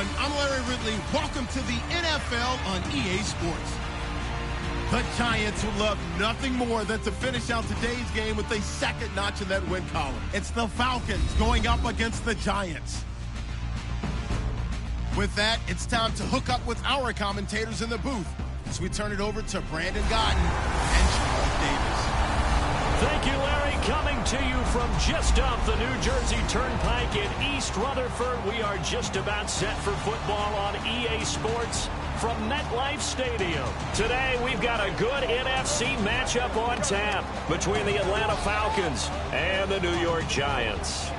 everyone. I'm Larry Ridley. Welcome to the NFL on EA Sports. The Giants would love nothing more than to finish out today's game with a second notch in that win column. It's the Falcons going up against the Giants. With that, it's time to hook up with our commentators in the booth as we turn it over to Brandon Gaudin and Charles Davis. Thank you, Larry. Coming to you from just off the New Jersey Turnpike in East Rutherford, we are just about set for football on EA Sports from MetLife Stadium. Today, we've got a good NFC matchup on tap between the Atlanta Falcons and the New York Giants.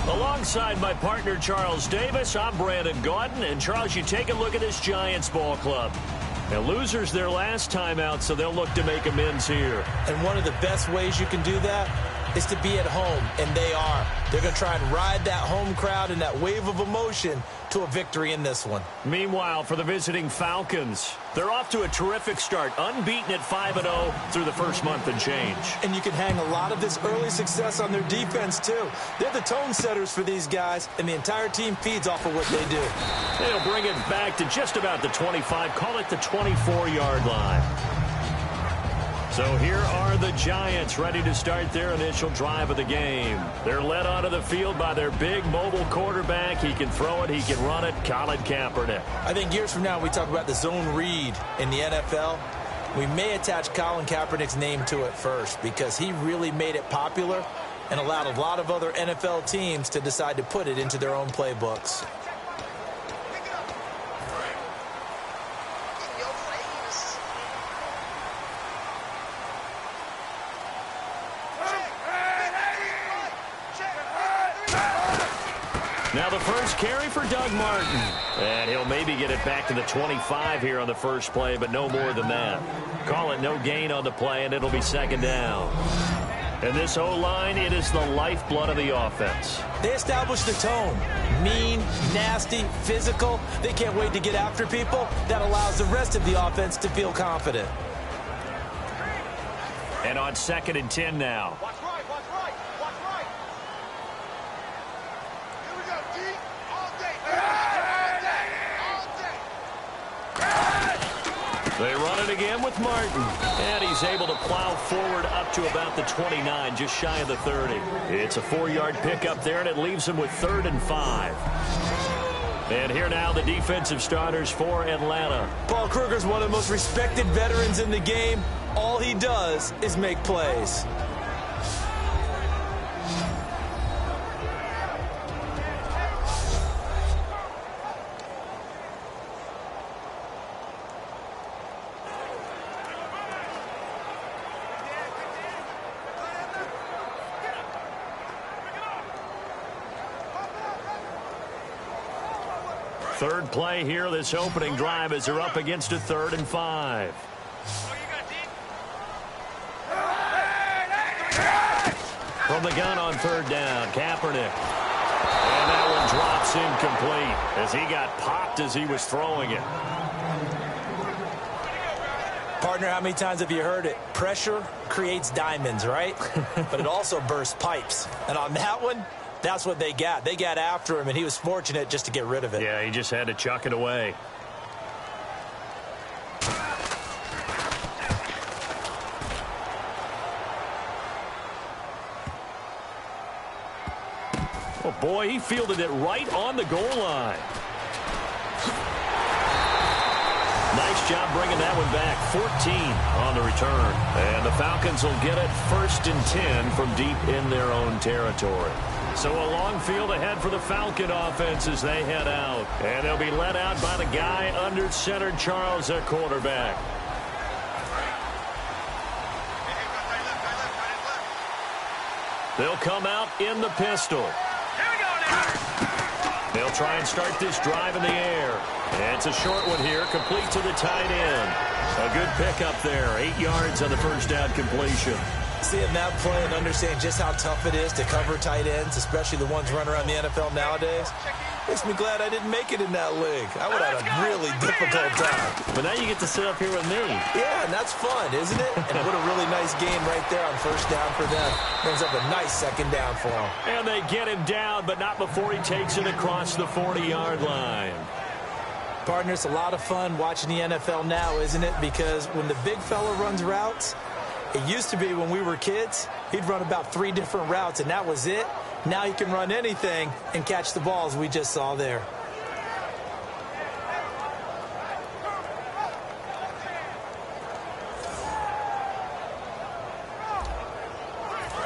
Alongside my partner, Charles Davis, I'm Brandon Gaudin. And, Charles, you take a look at this Giants ball club. Now, losers their last time out, so they'll look to make amends here. And one of the best ways you can do that is to be at home, and they are. They're going to try and ride that home crowd and that wave of emotion to a victory in this one. Meanwhile, for the visiting Falcons, they're off to a terrific start, unbeaten at 5-0 through the first month and change. And you can hang a lot of this early success on their defense, too. They're the tone setters for these guys, and the entire team feeds off of what they do. They'll bring it back to just about the 25, call it the 24-yard line. So here are the Giants ready to start their initial drive of the game. They're led onto the field by their big mobile quarterback. He can throw it, he can run it, Colin Kaepernick. I think years from now we talk about the zone read in the NFL. We may attach Colin Kaepernick's name to it first because he really made it popular and allowed a lot of other NFL teams to decide to put it into their own playbooks. Now the first carry for Doug Martin. And he'll maybe get it back to the 25 here on the first play, but no more than that. Call it no gain on the play, and it'll be second down. And this O-line, it is the lifeblood of the offense. They established the tone. Mean, nasty, physical. They can't wait to get after people. That allows the rest of the offense to feel confident. And on 2nd and 10 now. Watch right, watch right, watch right. Here we go, D. All day. All day. They run it again with Martin. And he's able to plow forward up to about the 29, just shy of the 30. It's a 4-yard pickup there, and it leaves him with 3rd and 5. And here now the defensive starters for Atlanta. Paul Kruger's one of the most respected veterans in the game. All he does is make plays. Third play here, this opening drive, as they're up against a 3rd and 5. From the gun on 3rd down, Kaepernick. And that one drops incomplete as he got popped as he was throwing it. Partner, how many times have you heard it? Pressure creates diamonds, right? But it also bursts pipes. And on that one, that's what they got. They got after him, and he was fortunate just to get rid of it. Yeah, he just had to chuck it away. Oh, boy, he fielded it right on the goal line. Nice job bringing that one back. 14 on the return. And the Falcons will get it 1st and 10 from deep in their own territory. So a long field ahead for the Falcon offense as they head out. And they'll be led out by the guy under center, Charles, at quarterback. They'll come out in the pistol. They'll try and start this drive in the air. And it's a short one here, complete to the tight end. A good pickup there, 8 yards on the first down completion. Seeing that play and understanding just how tough it is to cover tight ends, especially the ones running around the NFL nowadays, makes me glad I didn't make it in that league. I would have had a really difficult time. But now you get to sit up here with me. Yeah, and that's fun, isn't it? And what a really nice game right there on first down for them. Brings up a nice second down for them. And they get him down, but not before he takes it across the 40-yard line. Partner, it's a lot of fun watching the NFL now, isn't it? Because when the big fella runs routes, it used to be when we were kids, he'd run about 3 different routes, and that was it. Now he can run anything and catch the balls we just saw there.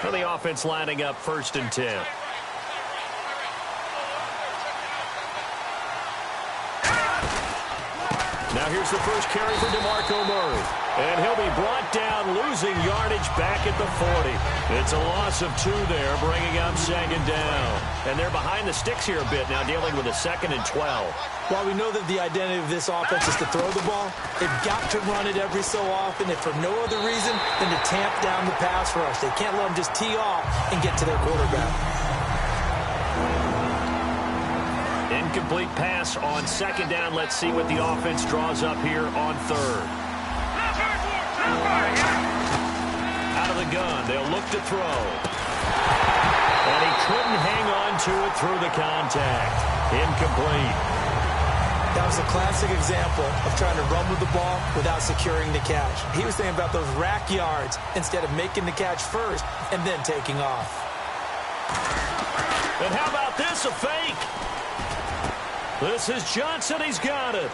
For the offense lining up 1st and 10. Now here's the first carry for DeMarco Murray. And he'll be brought down, losing yardage back at the 40. It's a loss of 2 there, bringing up 2nd down. And they're behind the sticks here a bit now, dealing with a 2nd and 12. While we know that the identity of this offense is to throw the ball, they've got to run it every so often, if for no other reason than to tamp down the pass rush. They can't let them just tee off and get to their quarterback. Incomplete pass on 2nd down. Let's see what the offense draws up here on 3rd. Out of the gun, they'll look to throw. And he couldn't hang on to it through the contact. Incomplete. That was a classic example of trying to run with the ball without securing the catch. He was thinking about those rack yards instead of making the catch first and then taking off. And how about this, a fake? This is Johnson. He's got it.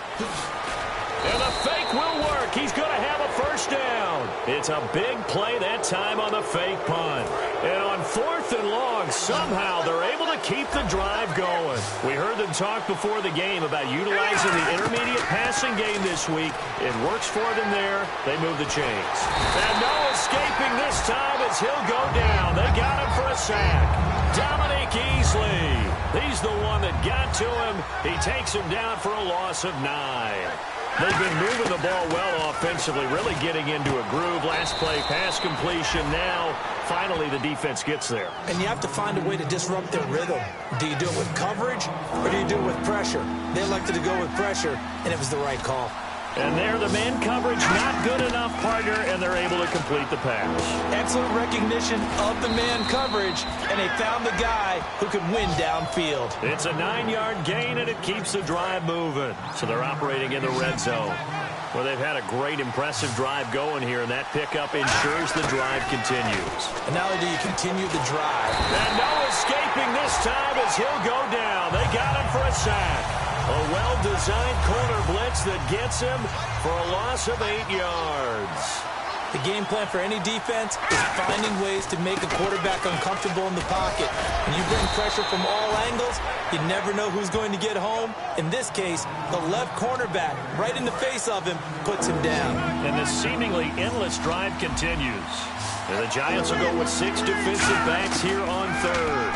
And the fake will work. He's going to have a 1st down. It's a big play that time on the fake punt. And on 4th and long, somehow they're able to keep the drive going. We heard them talk before the game about utilizing the intermediate passing game this week. It works for them there. They move the chains. And no escaping this time as he'll go down. They got him for a sack. Dominique Easley. He's the one that got to him. He takes him down for a loss of 9. They've been moving the ball well offensively, really getting into a groove. Last play, pass completion. Now, finally, the defense gets there. And you have to find a way to disrupt their rhythm. Do you do it with coverage, or do you do it with pressure? They elected to go with pressure, and it was the right call. And there, the man coverage not good enough, partner, and they're able to complete the pass. Excellent recognition of the man coverage, and they found the guy who could win downfield. It's a 9-yard gain, and it keeps the drive moving. So they're operating in the red zone. Well, they've had a great, impressive drive going here, and that pickup ensures the drive continues. And not only do you continue the drive. And no escaping this time as he'll go down. They got him for a sack. A well-designed corner blitz that gets him for a loss of 8 yards. The game plan for any defense is finding ways to make a quarterback uncomfortable in the pocket. When you bring pressure from all angles, you never know who's going to get home. In this case, the left cornerback, right in the face of him, puts him down. And the seemingly endless drive continues. And the Giants will go with 6 defensive backs here on 3rd.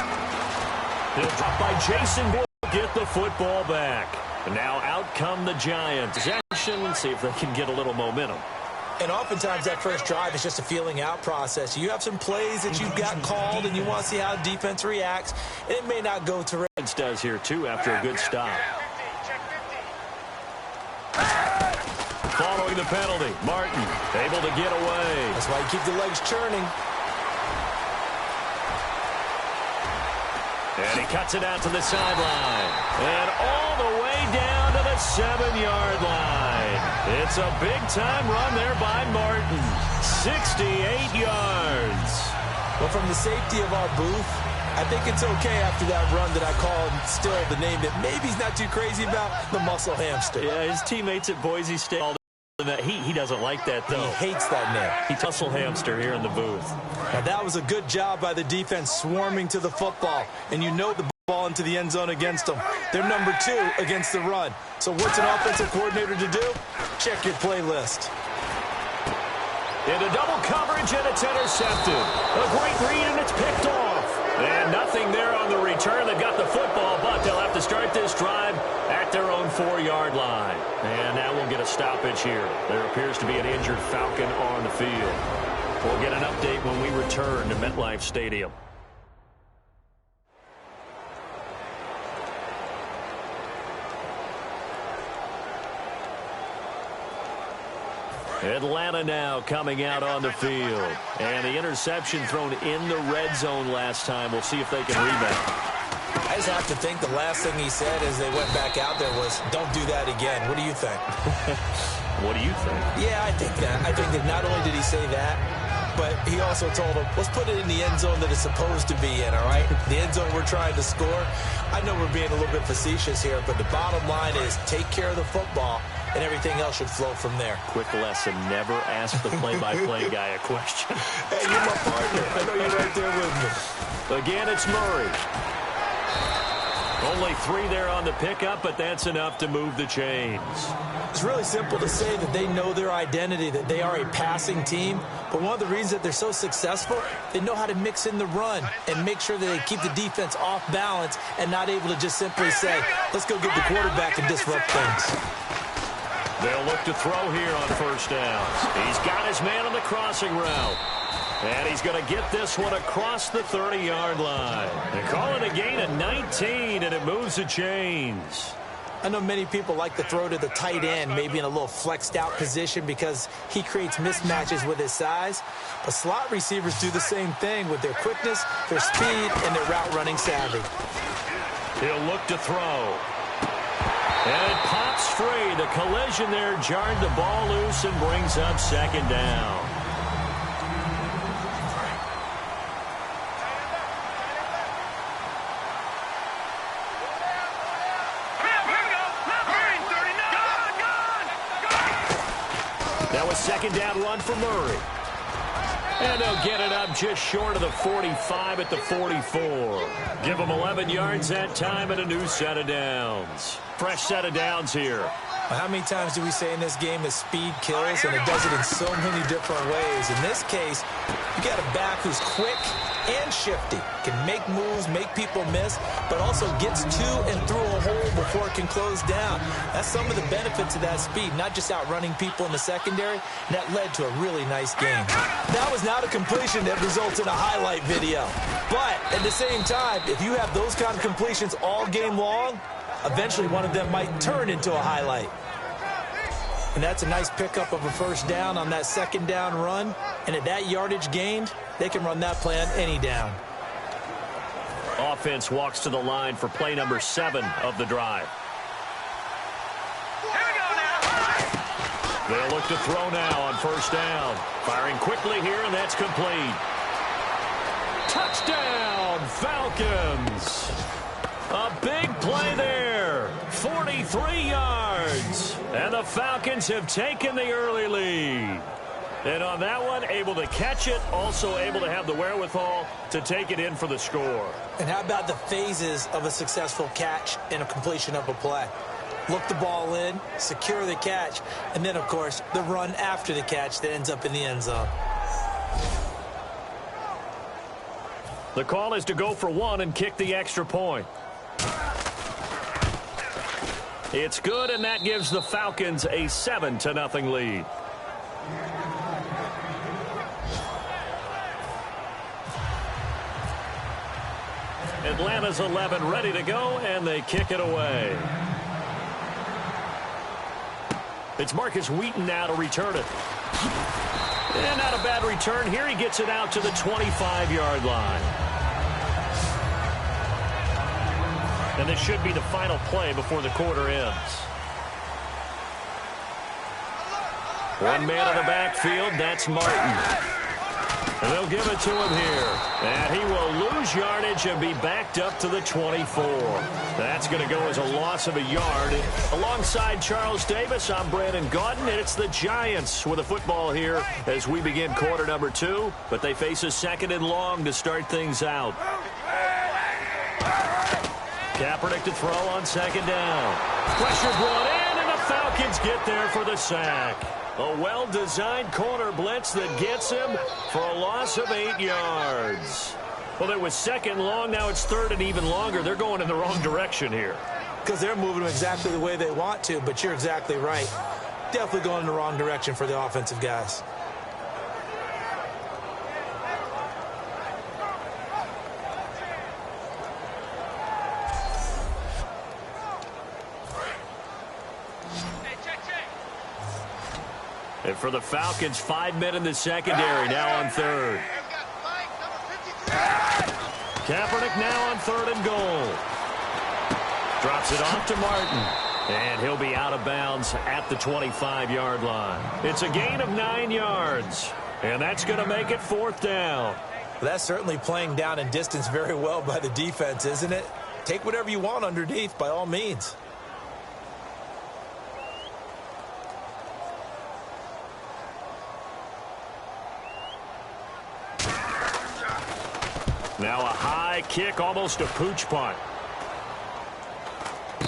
He'll drop by Jason Boyd. Get the football back. And now out come the Giants. Possession, see if they can get a little momentum. And oftentimes that first drive is just a feeling out process. You have some plays that you've got called and you want to see how defense reacts. And it may not go to It does here too after a good stop. Following the penalty, Martin able to get away. That's why you keep the legs churning. And he cuts it out to the sideline. And all the way down to the 7-yard line. It's a big-time run there by Martin. 68 yards. Well, from the safety of our booth, I think it's okay after that run that I called still the name that maybe he's not too crazy about, the muscle hamster. Yeah, his teammates at Boise State. He doesn't like that, though. He hates that name. He muscle hamster here in the booth. Now, that was a good job by the defense swarming to the football. And you know the ball into the end zone against them. They're number 2 against the run. So what's an offensive coordinator to do? Check your playlist. Into double coverage, and it's intercepted. A great read, and it's picked off. And nothing there on the return. They've got the football, but they'll have to start this drive at their own 4-yard line. And that will get a stoppage here. There appears to be an injured Falcon on the field. We'll get an update when we return to MetLife Stadium. Atlanta now coming out on the field. And the interception thrown in the red zone last time. We'll see if they can rebound. I just have to think the last thing he said as they went back out there was, don't do that again. What do you think? What do you think? Yeah, I think that. I think that not only did he say that, but he also told him, let's put it in the end zone that it's supposed to be in, all right? The end zone we're trying to score. I know we're being a little bit facetious here, but the bottom line is take care of the football, and everything else should flow from there. Quick lesson, never ask the play-by-play guy a question. Hey, you're my partner. I know you're right there with me. Again, it's Murray. Only 3 there on the pickup, but that's enough to move the chains. It's really simple to say that they know their identity, that they are a passing team. But one of the reasons that they're so successful, they know how to mix in the run and make sure that they keep the defense off balance and not able to just simply say, let's go get the quarterback and disrupt things. They'll look to throw here on first downs. He's got his man on the crossing route. And he's going to get this one across the 30-yard line. They call it a gain of 19, and it moves the chains. I know many people like to throw to the tight end, maybe in a little flexed out position because he creates mismatches with his size. But slot receivers do the same thing with their quickness, their speed, and their route running savvy. He'll look to throw. And it pops free. The collision there jarred the ball loose and brings up second down. That was second down run for Murray. And they'll get it up just short of the 45 at the 44. Give them 11 yards that time and a new set of downs. Fresh set of downs here. How many times do we say in this game that speed kills, and it does it in so many different ways? In this case, you got a back who's quick and shifty, can make moves, make people miss, but also gets to and through a hole before it can close down. That's some of the benefits of that speed, not just outrunning people in the secondary, and that led to a really nice game. That was not a completion that results in a highlight video. But at the same time, if you have those kind of completions all game long, eventually one of them might turn into a highlight. And that's a nice pickup of a first down on that second down run. And at that yardage gained, they can run that play on any down. Offense walks to the line for play number 7 of the drive. Here we go now. They'll look to throw now on first down. Firing quickly here, and that's complete. Touchdown, Falcons. A big play there. 43 yards. And the Falcons have taken the early lead. And on that one, able to catch it, also able to have the wherewithal to take it in for the score. And how about the phases of a successful catch and a completion of a play? Look the ball in, secure the catch, and then, of course, the run after the catch that ends up in the end zone. The call is to go for 1 and kick the extra point. It's good, and that gives the Falcons a 7-0 lead. Atlanta's 11 ready to go, and they kick it away. It's Marcus Wheaton now to return it. And not a bad return here. He gets it out to the 25-yard line. And this should be the final play before the quarter ends. One man in the backfield, that's Martin. And they'll give it to him here. And he will lose yardage and be backed up to the 24. That's going to go as a loss of a yard. Alongside Charles Davis, I'm Brandon Gaudin, and it's the Giants with a football here as we begin quarter number 2. But they face a second and long to start things out. Kaepernick to throw on second down. Pressure brought in, and the Falcons get there for the sack. A well-designed corner blitz that gets him for a loss of 8 yards. Well, it was second long. Now it's third and even longer. They're going in the wrong direction here. Because they're moving them exactly the way they want to, but you're exactly right. Definitely going in the wrong direction for the offensive guys. And for the Falcons, 5 men in the secondary, now on third. Kaepernick now on 3rd and goal. Drops it off to Martin. And he'll be out of bounds at the 25-yard line. It's a gain of 9 yards. And that's going to make it 4th down. Well, that's certainly playing down in distance very well by the defense, isn't it? Take whatever you want underneath, by all means. Now a high kick, almost a pooch punt.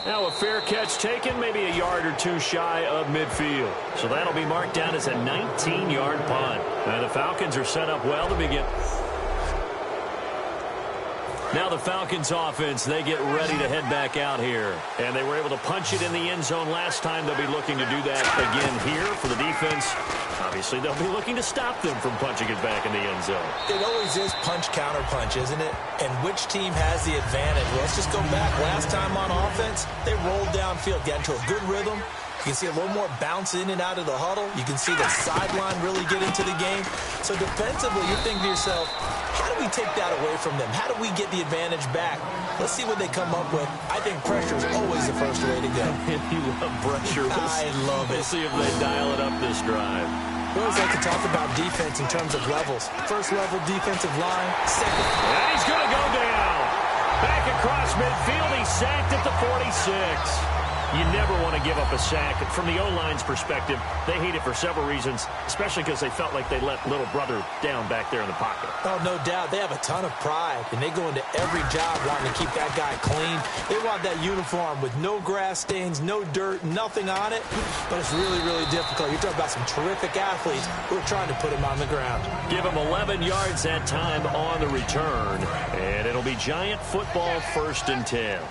Now a fair catch taken, maybe a yard or two shy of midfield. So that'll be marked down as a 19-yard punt. And the Falcons are set up well to begin. Now the Falcons offense, they get ready to head back out here. And they were able to punch it in the end zone last time. They'll be looking to do that again here for the defense. Obviously, they'll be looking to stop them from punching it back in the end zone. It always is punch-counter-punch, isn't it? And which team has the advantage? Well, let's just go back. Last time on offense, they rolled downfield, got into a good rhythm. You can see a little more bounce in and out of the huddle. You can see the sideline really get into the game. So defensively, you're thinking to yourself, how do we take that away from them? How do we get the advantage back? Let's see what they come up with. I think pressure is always the first way to go. You love pressure. I love it. We'll see if they dial it up this drive. We always like to talk about defense in terms of levels. First level defensive line, second. And he's going to go down. Back across midfield, he's sacked at the 46. You never want to give up a sack. From the O-line's perspective, they hate it for several reasons, especially because they felt like they let little brother down back there in the pocket. Oh, no doubt. They have a ton of pride, and they go into every job wanting to keep that guy clean. They want that uniform with no grass stains, no dirt, nothing on it, but it's really, really difficult. You're talking about some terrific athletes who are trying to put him on the ground. Give him 11 yards that time on the return, and it'll be Giant football 1st and 10.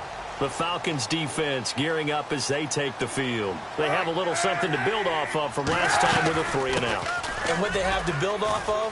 The Falcons defense gearing up as they take the field. They have a little something to build off of from last time with a 3-and-out. And what they have to build off of?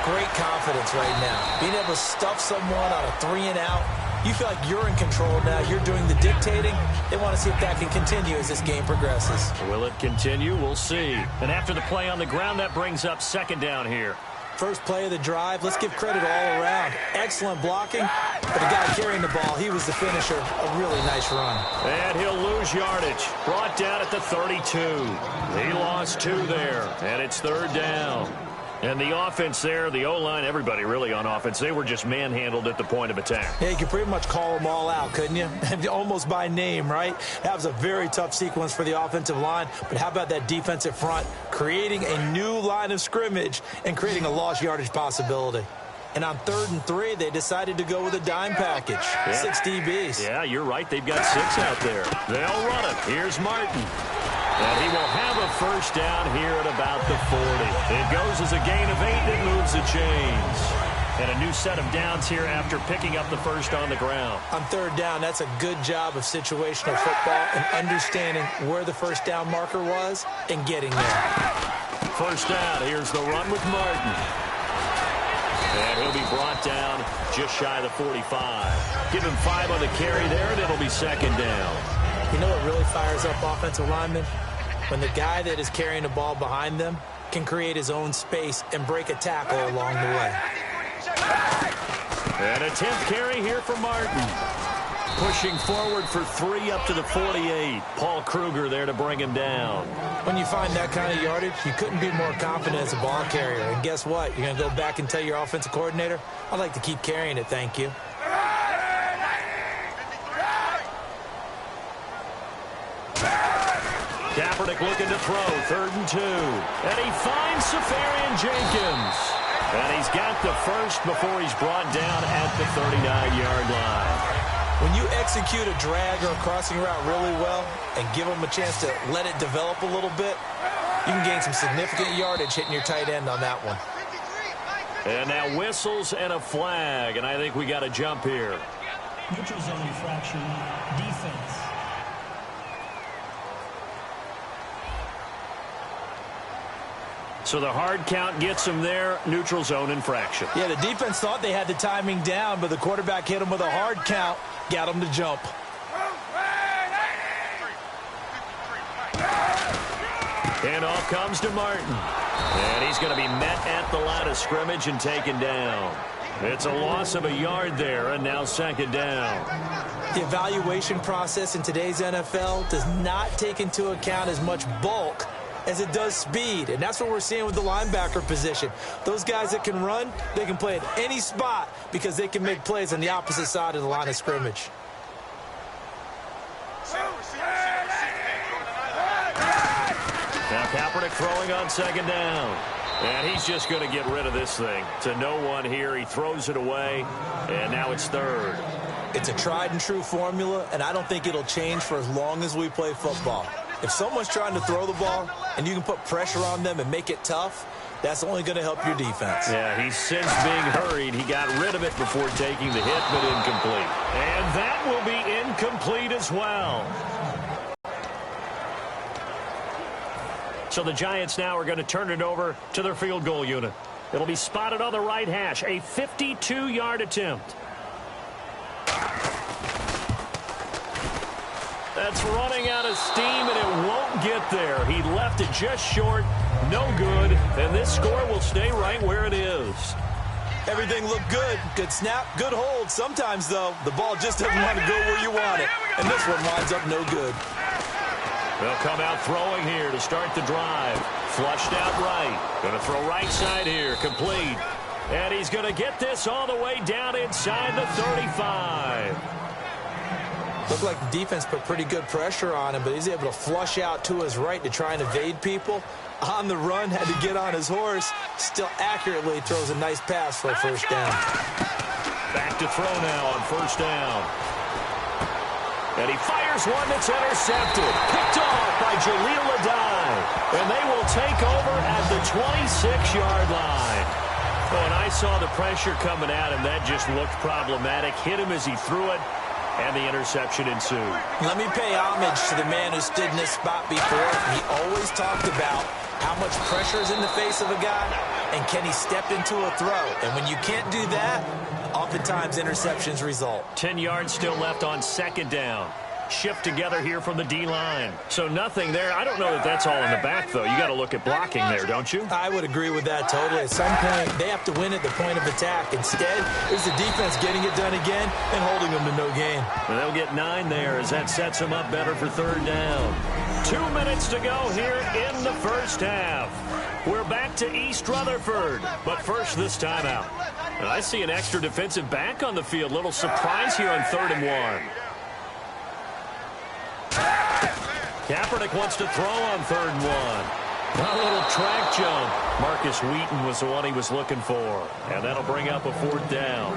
Great confidence right now. Being able to stuff someone on a 3-and-out. You feel like you're in control now. You're doing the dictating. They want to see if that can continue as this game progresses. Will it continue? We'll see. And after the play on the ground, that brings up 2nd down here. First play of the drive, let's give credit all around. Excellent blocking, but the guy carrying the ball, he was the finisher. A really nice run. And he'll lose yardage. Brought down at the 32. He lost 2 there, and it's 3rd down. And the offense there, the O-line, everybody really on offense, they were just manhandled at the point of attack. Yeah, you could pretty much call them all out, couldn't you? Almost by name, right? That was a very tough sequence for the offensive line. But how about that defensive front creating a new line of scrimmage and creating a lost yardage possibility? And on 3rd and 3, they decided to go with a dime package. Yeah. 6 DBs. Yeah, you're right. They've got 6 out there. They'll run it. Here's Martin. And he will have a 1st down here at about the 40. It goes as a gain of 8 that moves the chains. And a new set of downs here after picking up the 1st on the ground. On 3rd down, that's a good job of situational football and understanding where the 1st down marker was and getting there. 1st down. Here's the run with Martin. And he'll be brought down just shy of the 45. Give him 5 on the carry there, and it'll be 2nd down. You know what really fires up offensive linemen? When the guy that is carrying the ball behind them can create his own space and break a tackle along the way. And a 10th carry here for Martin. Pushing forward for 3 up to the 48. Paul Kruger there to bring him down. When you find that kind of yardage, you couldn't be more confident as a ball carrier. And guess what? You're going to go back and tell your offensive coordinator, I'd like to keep carrying it, thank you. Kaepernick looking to throw, 3rd and 2. And he finds Safarian Jenkins. And he's got the 1st before he's brought down at the 39-yard line. When you execute a drag or a crossing route really well and give them a chance to let it develop a little bit, you can gain some significant yardage hitting your tight end on that one. And now whistles and a flag, and I think we got a jump here. Neutral zone infraction, defense. So the hard count gets him there, neutral zone infraction. Yeah, the defense thought they had the timing down, but the quarterback hit him with a hard count, got him to jump. And off comes to Martin. And he's going to be met at the line of scrimmage and taken down. It's a loss of a yard there, and now second down. The evaluation process in today's NFL does not take into account as much bulk as it does speed, and that's what we're seeing with the linebacker position. Those guys that can run, they can play at any spot because they can make plays on the opposite side of the line of scrimmage. Now Kaepernick throwing on second down. And he's just going to get rid of this thing to no one here. He throws it away, and now it's third. It's a tried-and-true formula, and I don't think it'll change for as long as we play football. If someone's trying to throw the ball and you can put pressure on them and make it tough, that's only going to help your defense. Yeah, he's since being hurried. He got rid of it before taking the hit, but incomplete. And that will be incomplete as well. So the Giants now are going to turn it over to their field goal unit. It'll be spotted on the right hash, a 52-yard attempt. That's running out of steam, and it won't get there. He left it just short, no good, and this score will stay right where it is. Everything looked good. Good snap, good hold. Sometimes, though, the ball just doesn't want to go where you want it, and this one winds up no good. They'll come out throwing here to start the drive. Flushed out right. Going to throw right side here. Complete. And he's going to get this all the way down inside the 35. Looked like the defense put pretty good pressure on him, but he's able to flush out to his right to try and evade people. On the run, had to get on his horse. Still accurately throws a nice pass for a first down. Back to throw now on first down. And he fires one that's intercepted. Picked off by Jaleel Adai. And they will take over at the 26-yard line. Oh, and I saw the pressure coming at him. That just looked problematic. Hit him as he threw it, and the interception ensued. Let me pay homage to the man who stood in this spot before. He always talked about how much pressure is in the face of a guy, and can he step into a throw? And when you can't do that, oftentimes interceptions result. 10 yards still left on second down. Shift together here from the D-line. So nothing there. I don't know that that's all in the back, though. You got to look at blocking there, don't you? I would agree with that totally. At some point, they have to win at the point of attack. Instead, it's the defense getting it done again and holding them to no gain. And they'll get 9 there as that sets them up better for third down. 2 minutes to go here in the first half. We're back to East Rutherford, but first this timeout. And I see an extra defensive back on the field. Little surprise here on 3rd and 1. Kaepernick wants to throw on 3rd and 1. A little track jump. Marcus Wheaton was the one he was looking for. And that'll bring up a 4th down.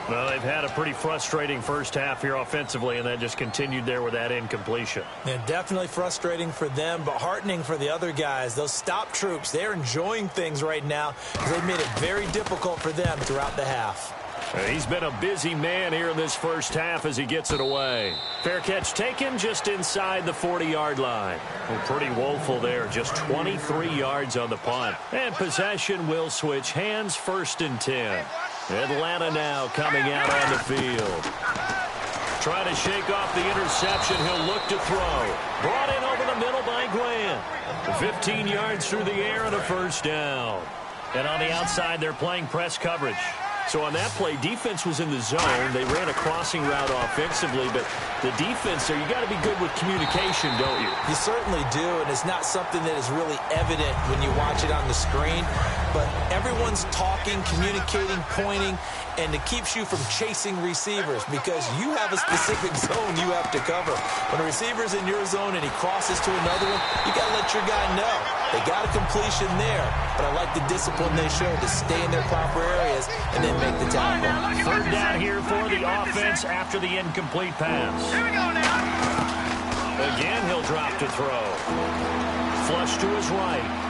Well, they've had a pretty frustrating first half here offensively, and that just continued there with that incompletion. Yeah, definitely frustrating for them, but heartening for the other guys. Those stop troops, they're enjoying things right now because they've made it very difficult for them throughout the half. He's been a busy man here in this first half as he gets it away. Fair catch taken just inside the 40-yard line. Well, pretty woeful there, just 23 yards on the punt. And possession will switch hands, 1st and 10. Atlanta now coming out on the field. Trying to shake off the interception. He'll look to throw. Brought in over the middle by Grant. 15 yards through the air and a first down. And on the outside, they're playing press coverage. So on that play, defense was in the zone. They ran a crossing route offensively, but the defense there, you got to be good with communication, don't you? You certainly do, and it's not something that is really evident when you watch it on the screen. But everyone's talking, communicating, pointing, and it keeps you from chasing receivers because you have a specific zone you have to cover. When a receiver's in your zone and he crosses to another one, you got to let your guy know. They got a completion there, but I like the discipline they showed to stay in their proper areas and then make the tackle. 3rd down here for the offense after the incomplete pass. Here we go now. Again, he'll drop to throw. Flush to his right.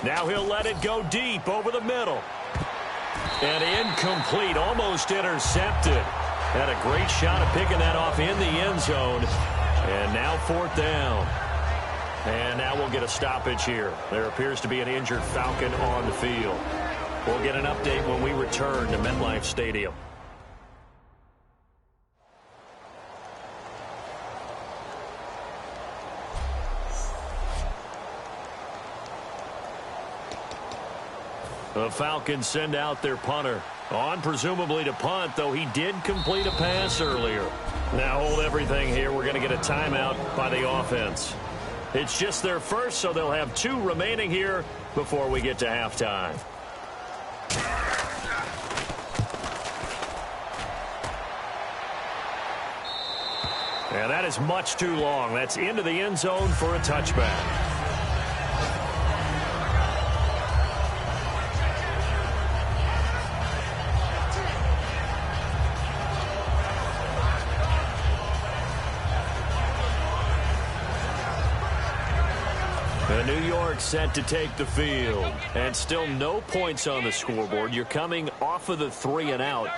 Now he'll let it go deep over the middle. And incomplete, almost intercepted. Had a great shot at picking that off in the end zone. And now 4th down. And now we'll get a stoppage here. There appears to be an injured Falcon on the field. We'll get an update when we return to MetLife Stadium. The Falcons send out their punter. On presumably to punt, though he did complete a pass earlier. Now hold everything here. We're going to get a timeout by the offense. It's just their first, so they'll have 2 remaining here before we get to halftime. And that is much too long. That's into the end zone for a touchback. New York set to take the field. And still no points on the scoreboard. You're coming off of the 3 and out.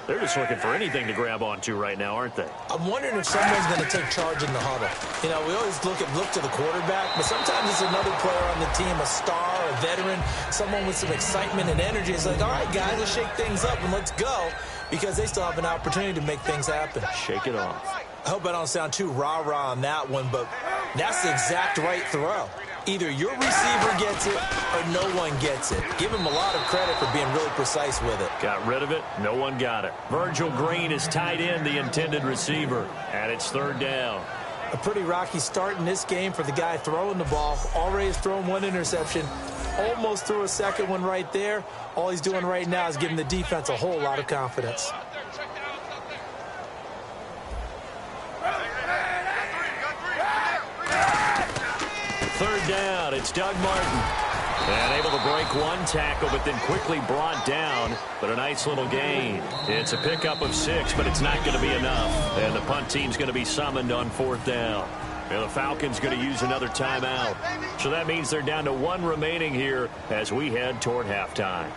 They're just looking for anything to grab onto right now, aren't they? I'm wondering if someone's going to take charge in the huddle. You know, we always look to the quarterback, but sometimes it's another player on the team, a star, a veteran, someone with some excitement and energy. It's like, all right, guys, let's shake things up and let's go, because they still have an opportunity to make things happen. Shake it off. I hope I don't sound too rah-rah on that one, but that's the exact right throw. Either your receiver gets it or no one gets it. Give him a lot of credit for being really precise with it. Got rid of it. No one got it. Virgil Green is tied in, the intended receiver. And it's 3rd down. A pretty rocky start in this game for the guy throwing the ball. Already has thrown 1 interception. Almost threw a second one right there. All he's doing right now is giving the defense a whole lot of confidence. Third down, it's Doug Martin. And able to break 1 tackle, but then quickly brought down. But a nice little gain. It's a pickup of 6, but it's not going to be enough. And the punt team's going to be summoned on 4th down. And the Falcons going to use another timeout. So that means they're down to 1 remaining here as we head toward halftime.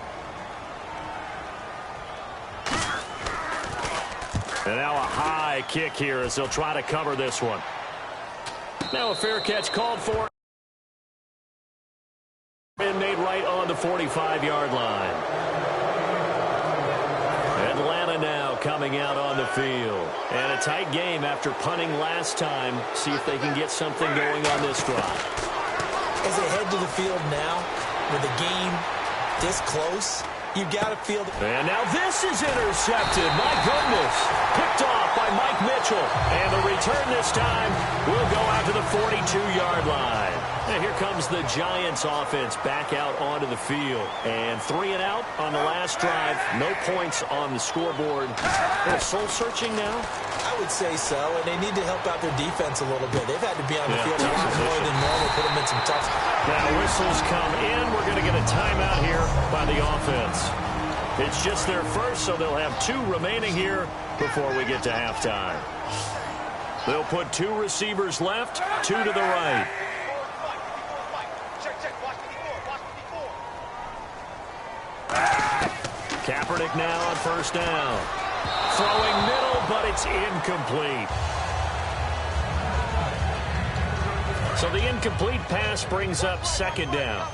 And now a high kick here as they'll try to cover this one. Now a fair catch called for. And made right on the 45-yard line. Atlanta now coming out on the field. And a tight game after punting last time. See if they can get something going on this drive. As they head to the field now, with the game this close, you got to feel. And now this is intercepted. My goodness. Picked off by Mike Mitchell. And the return this time will go out to the 42-yard line. And here comes the Giants offense back out onto the field. And 3 and out on the last drive. No points on the scoreboard. They're soul-searching now? I would say so, and they need to help out their defense a little bit. They've had to be on the field a lot more than normal, put them in some tough. Now whistles come in. We're going to get a timeout here by the offense. It's just their first, so they'll have 2 remaining here before we get to halftime. They'll put 2 receivers left, 2 to the right. Kaepernick now on 1st down. Throwing middle, but it's incomplete. So the incomplete pass brings up 2nd down.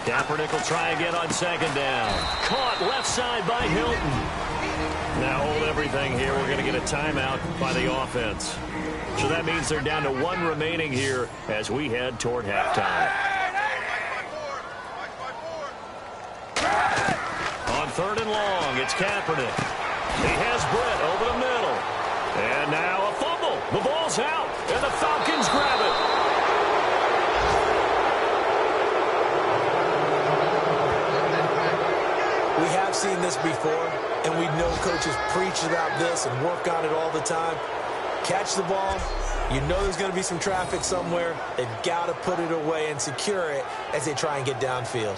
Kaepernick will try again on 2nd down. Caught left side by Hilton. Now hold everything here. We're going to get a timeout by the offense. So that means they're down to 1 remaining here as we head toward halftime. On 3rd and long, it's Kaepernick. He has Britt over the middle. And now a fumble. The ball's out, and the Falcons grab it. We have seen this before, and we know coaches preach about this and work on it all the time. Catch the ball. You know there's going to be some traffic somewhere. They've got to put it away and secure it as they try and get downfield.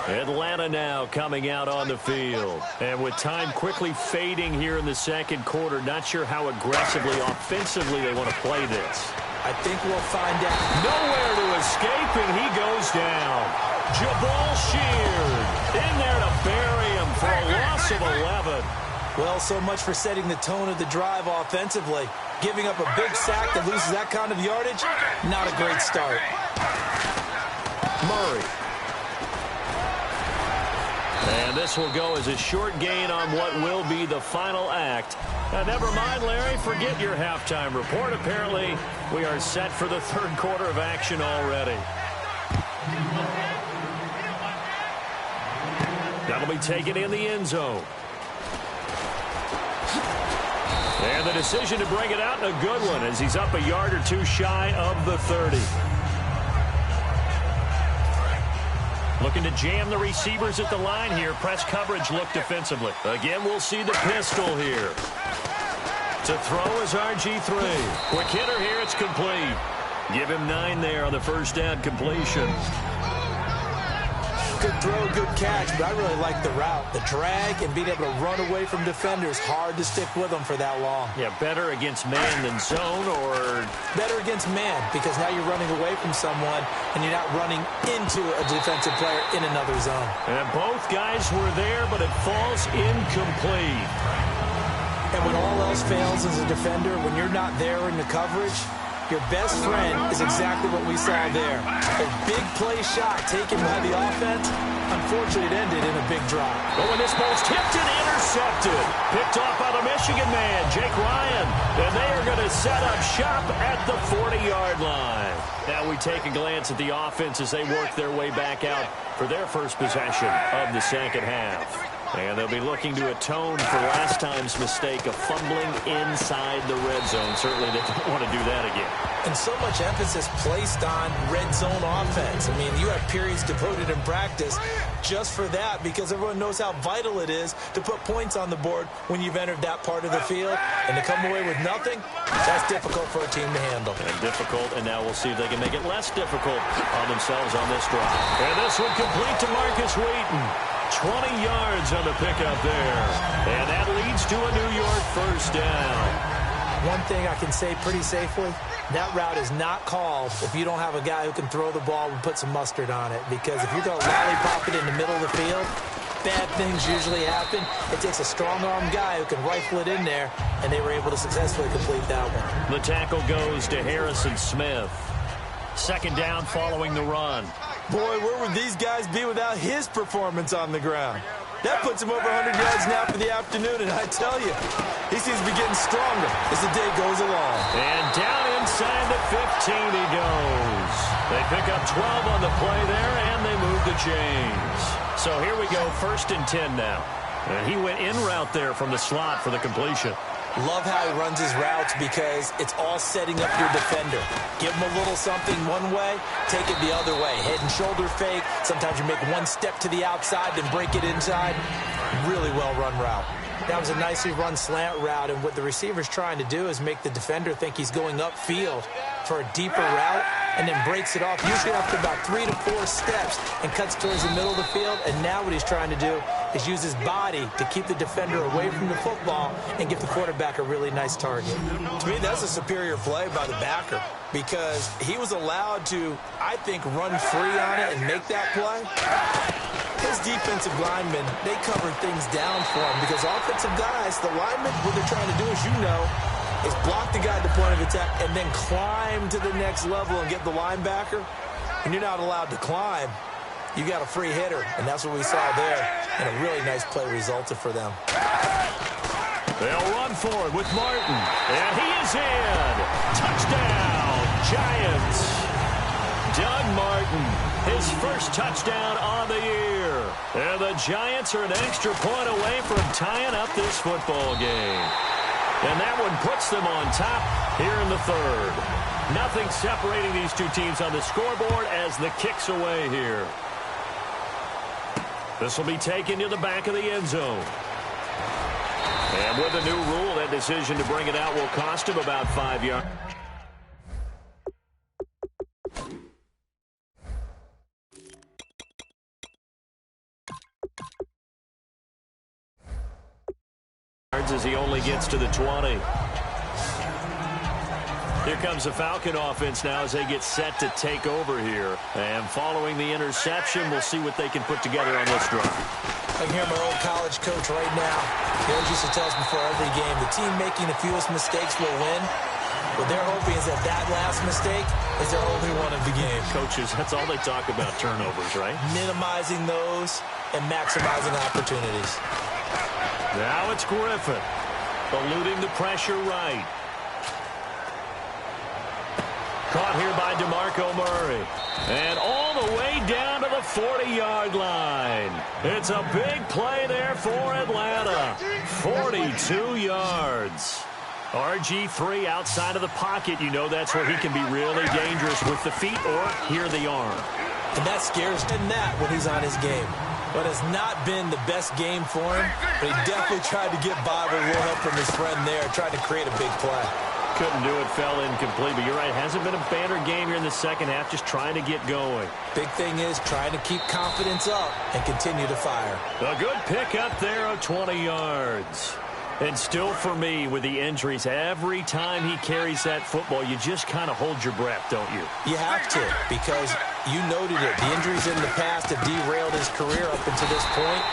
Atlanta now coming out on the field. And with time quickly fading here in the 2nd quarter, not sure how aggressively, offensively they want to play this. I think we'll find out. Nowhere to escape, and he goes down. Jabal Sheard in there to bury him for a loss of 11. Well, so much for setting the tone of the drive offensively. Giving up a big sack that loses that kind of yardage, not a great start. Murray. And this will go as a short gain on what will be the final act. Never mind, Larry, forget your halftime report. Apparently, we are set for the third quarter of action already. That'll be taken in the end zone. And the decision to bring it out, a good one, as he's up a yard or two shy of the 30. Looking to jam the receivers at the line here. Press coverage look defensively. Again, we'll see the pistol here. To throw is RG3. Quick hitter here, it's complete. Give him 9 there on the first down completion. Good throw, good catch, but I really like the route. The drag and being able to run away from defenders, hard to stick with them for that long. Yeah, better against man than zone, or? Better against man, because now you're running away from someone and you're not running into a defensive player in another zone. And both guys were there, but it falls incomplete. And when all else fails as a defender, when you're not there in the coverage, your best friend is exactly what we saw there. A big play shot taken by the offense. Unfortunately, it ended in a big drop. But when this ball's tipped and intercepted, picked off by the Michigan man, Jake Ryan. And they are going to set up shop at the 40-yard line. Now we take a glance at the offense as they work their way back out for their first possession of the second half. And they'll be looking to atone for last time's mistake of fumbling inside the red zone. Certainly they don't want to do that again. And so much emphasis placed on red zone offense. I mean, you have periods devoted in practice just for that, because everyone knows how vital it is to put points on the board when you've entered that part of the field. And to come away with nothing, that's difficult for a team to handle. And difficult, and now we'll see if they can make it less difficult on themselves on this drive. And this one complete to Marcus Wheaton. 20 yards on the pickup there. And that leads to a New York first down. One thing I can say pretty safely, that route is not called if you don't have a guy who can throw the ball and put some mustard on it. Because if you're going to lollipop it in the middle of the field, bad things usually happen. It takes a strong-arm guy who can rifle it in there, and they were able to successfully complete that one. The tackle goes to Harrison Smith. Second down following the run. Boy, where would these guys be without his performance on the ground? That puts him over 100 yards now for the afternoon, and I tell you, he seems to be getting stronger as the day goes along. And down inside the 15 he goes. They pick up 12 on the play there, and they move the chains. So here we go, 1st and 10 now. And he went in route there from the slot for the completion. Love how he runs his routes because it's all setting up your defender. Give him a little something one way, take it the other way. Head and shoulder fake. Sometimes you make one step to the outside, then break it inside. Really well-run route. That was a nicely run slant route, and what the receiver's trying to do is make the defender think he's going upfield for a deeper route, and then breaks it off, usually after about 3 to 4 steps, and cuts towards the middle of the field. And now what he's trying to do is use his body to keep the defender away from the football and give the quarterback a really nice target. To me, that's a superior play by the backer, because he was allowed to, I think, run free on it and make that play. His defensive linemen, they covered things down for him, because offensive guys, the linemen, what they're trying to do, as you know, is block the guy at the point of attack and then climb to the next level and get the linebacker. And you're not allowed to climb. You got a free hitter, and that's what we saw there. And a really nice play resulted for them. They'll run forward with Martin. And he is in. Touchdown, Giants. Doug Martin, his first touchdown on the year. And the Giants are an extra point away from tying up this football game. And that one puts them on top here in the third. Nothing separating these two teams on the scoreboard as the kick's away here. This will be taken to the back of the end zone. And with a new rule, that decision to bring it out will cost him about 5 yards. As he only gets to the 20. Here comes the Falcon offense now as they get set to take over here. And following the interception, we'll see what they can put together on this drive. I can hear my old college coach right now. He always used to tell us before every game, the team making the fewest mistakes will win. What they're hoping is that that last mistake is their only one of the game. Coaches, that's all they talk about, turnovers, right? Minimizing those and maximizing opportunities. Now it's Griffin, eluding the pressure right. Caught here by DeMarco Murray. And all the way down to the 40-yard line. It's a big play there for Atlanta. 42 yards. RG3 outside of the pocket. You know that's where he can be really dangerous with the feet or here the arm. And that scares him when he's on his game. But it's not been the best game for him. But he definitely tried to get by with a little help from his friend there, tried to create a big play. Couldn't do it, fell incomplete. But you're right, hasn't been a banner game here in the second half, just trying to get going. Big thing is trying to keep confidence up and continue to fire. A good pick up there of 20 yards. And still for me, with the injuries, every time he carries that football, you just kind of hold your breath, don't you? You have to, because you noted it. The injuries in the past have derailed his career up until this point.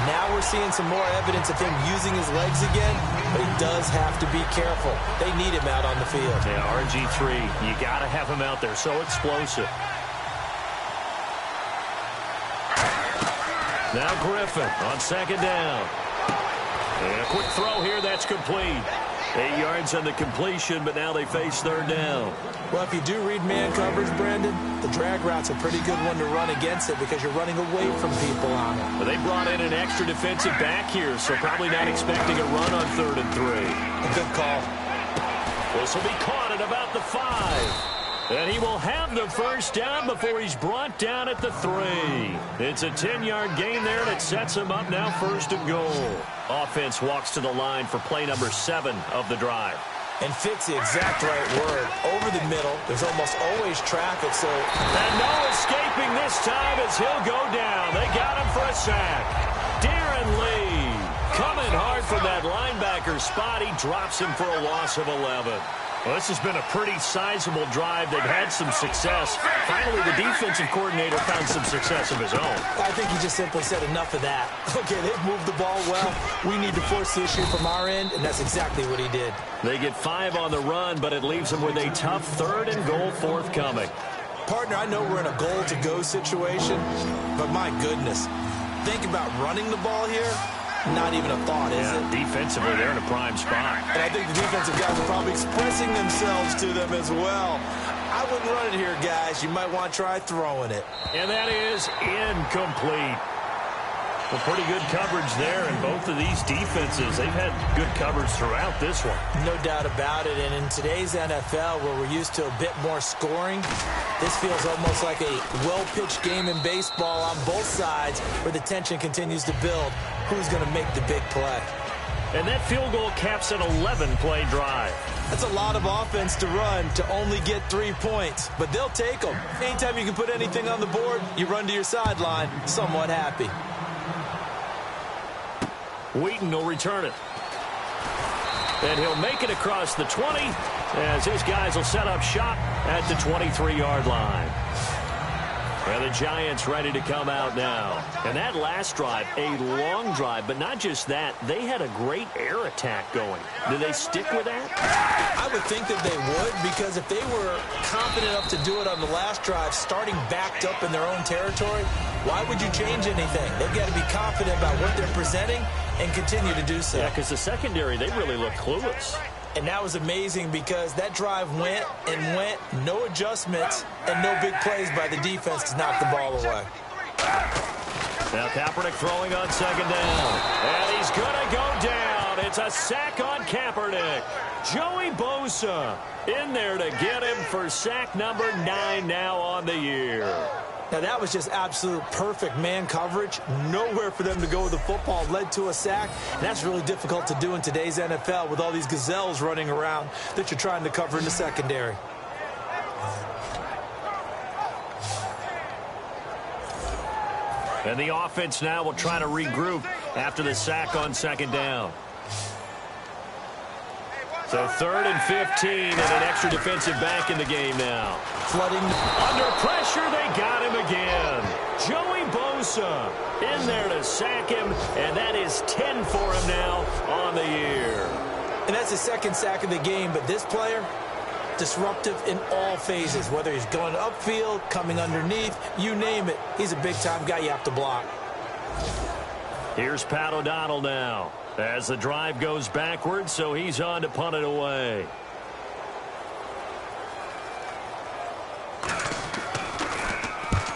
Now we're seeing some more evidence of him using his legs again, but he does have to be careful. They need him out on the field. Yeah, RG3, you got to have him out there. So explosive. Now Griffin on second down. And a quick throw here, that's complete. 8 yards on the completion, but now they face third down. Well, if you do read man coverage, Brandon, the drag route's a pretty good one to run against it because you're running away from people on it. Well, they brought in an extra defensive back here, so probably not expecting a run on 3rd and 3. A good call. This will be caught at about the 5. And he will have the first down before he's brought down at the 3. It's a 10-yard gain there, and it sets him up now 1st and goal. Offense walks to the line for play number 7 of the drive. And fits the exact right word. Over the middle, there's almost always traffic, so... And no escaping this time as he'll go down. They got him for a sack. Darren Lee coming hard from that linebacker spot. He drops him for a loss of 11. Well, this has been a pretty sizable drive. They've had some success. Finally, the defensive coordinator found some success of his own. I think he just simply said enough of that. Okay, they've moved the ball well. We need to force the issue from our end, and that's exactly what he did. They get 5 on the run, but it leaves them with a tough 3rd and goal forthcoming. Partner, I know we're in a goal-to-go situation, but my goodness, think about running the ball here. Not even a thought, is it? Defensively, they're in a prime spot. And I think the defensive guys are probably expressing themselves to them as well. I wouldn't run it here, guys. You might want to try throwing it. And that is incomplete. Well, pretty good coverage there in both of these defenses. They've had good coverage throughout this one. No doubt about it. And in today's NFL, where we're used to a bit more scoring, this feels almost like a well-pitched game in baseball on both sides where the tension continues to build. Who's going to make the big play? And that field goal caps an 11-play drive. That's a lot of offense to run to only get 3 points, but they'll take them. Anytime you can put anything on the board, you run to your sideline somewhat happy. Wheaton will return it. And he'll make it across the 20 as his guys will set up shop at the 23-yard line. And the Giants ready to come out now. And that last drive, a long drive, but not just that. They had a great air attack going. Do they stick with that? I would think that they would, because if they were confident enough to do it on the last drive, starting backed up in their own territory, why would you change anything? They've got to be confident about what they're presenting and continue to do so. Yeah, because the secondary, they really look clueless. And that was amazing because that drive went and went, no adjustments, and no big plays by the defense to knock the ball away. Now Kaepernick throwing on second down. And he's going to go down. It's a sack on Kaepernick. Joey Bosa in there to get him for sack number 9 now on the year. Now, that was just absolute perfect man coverage. Nowhere for them to go with the football. Led to a sack. And that's really difficult to do in today's NFL with all these gazelles running around that you're trying to cover in the secondary. And the offense now will try to regroup after the sack on second down. So 3rd and 15 and an extra defensive back in the game now. Flooding. Under pressure, they got him again. Joey Bosa in there to sack him, and that is 10 for him now on the year. And that's his 2nd sack of the game, but this player, disruptive in all phases, whether he's going upfield, coming underneath, you name it. He's a big-time guy you have to block. Here's Pat O'Donnell now as the drive goes backwards, so he's on to punt it away.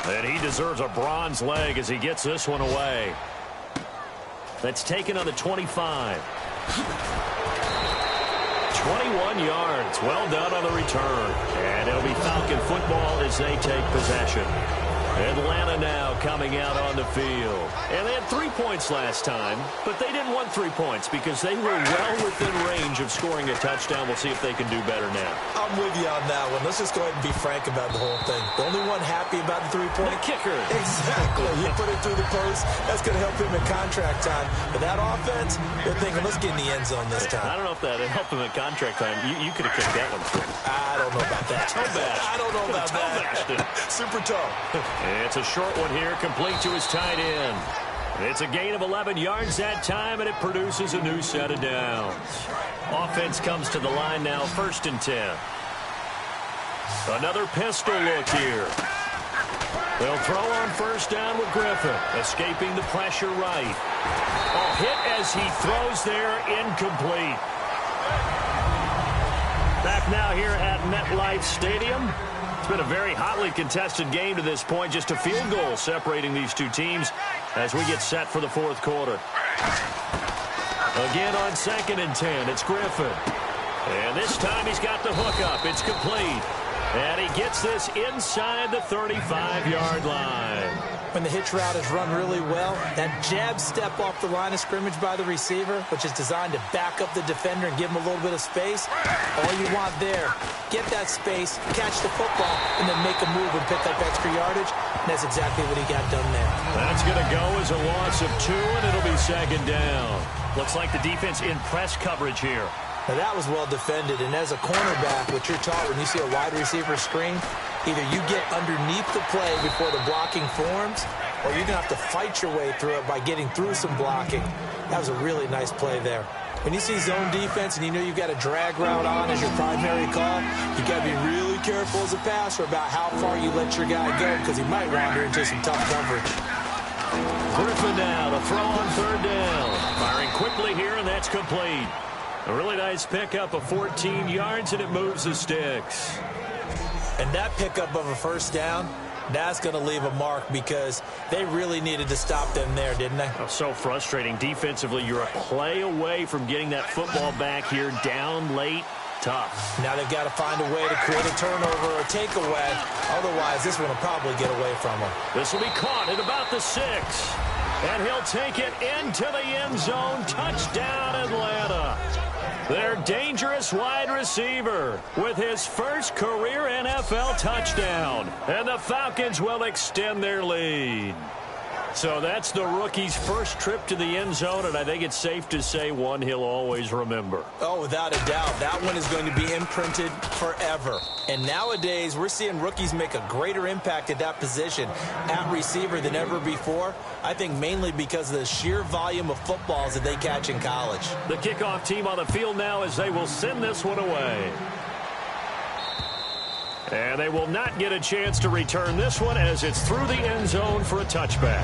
And he deserves a bronze leg as he gets this one away. That's taken on the 25. 21 yards. Well done on the return. And it'll be Falcon football as they take possession. Atlanta now coming out on the field. And they had 3 points last time, but they didn't want 3 points because they were well within range of scoring a touchdown. We'll see if they can do better now. I'm with you on that one. Let's just go ahead and be frank about the whole thing. The only one happy about the 3-point. The kicker. Exactly. He put it through the post. That's going to help him in contract time. But that offense, they're thinking, let's get in the end zone this time. I don't know if that helped him in contract time. You could have kicked that one through. I don't know about that. I don't know about that. Super toe. It's a short one here, complete to his tight end. It's a gain of 11 yards that time, and it produces a new set of downs. Offense comes to the line now, 1st and 10. Another pistol look here. They'll throw on 1st down with Griffin, escaping the pressure right. A hit as he throws there, incomplete. Back now here at MetLife Stadium. It's been a very hotly contested game to this point. Just a field goal separating these two teams as we get set for the 4th quarter. Again on 2nd and 10, it's Griffin. And this time he's got the hook up. It's complete. And he gets this inside the 35-yard line. When the hitch route is run really well, that jab step off the line of scrimmage by the receiver, which is designed to back up the defender and give him a little bit of space, all you want there, get that space, catch the football, and then make a move and pick up extra yardage. And that's exactly what he got done there. That's going to go as a loss of 2, and it'll be 2nd down. Looks like the defense in press coverage here. Now that was well defended, and as a cornerback, what you're taught when you see a wide receiver screen, either you get underneath the play before the blocking forms, or you're going to have to fight your way through it by getting through some blocking. That was a really nice play there. When you see zone defense and you know you've got a drag route on as your primary call, you got to be really careful as a passer about how far you let your guy go because he might wander into some tough coverage. Griffin now to throw on 3rd down. Firing quickly here, and that's complete. A really nice pickup of 14 yards, and it moves the sticks. And that pickup of a 1st down, that's going to leave a mark because they really needed to stop them there, didn't they? Oh, so frustrating. Defensively, you're a play away from getting that football back here down late. Tough. Now they've got to find a way to create a turnover or a takeaway. Otherwise, this one will probably get away from them. This will be caught at about the 6. And he'll take it into the end zone. Touchdown, Atlanta. Their dangerous wide receiver with his first career NFL touchdown. And the Falcons will extend their lead. So that's the rookie's first trip to the end zone, and I think it's safe to say one he'll always remember. Oh, without a doubt. That one is going to be imprinted forever. And nowadays, we're seeing rookies make a greater impact at that position at receiver than ever before. I think mainly because of the sheer volume of footballs that they catch in college. The kickoff team on the field now as they will send this one away. And they will not get a chance to return this one as it's through the end zone for a touchback.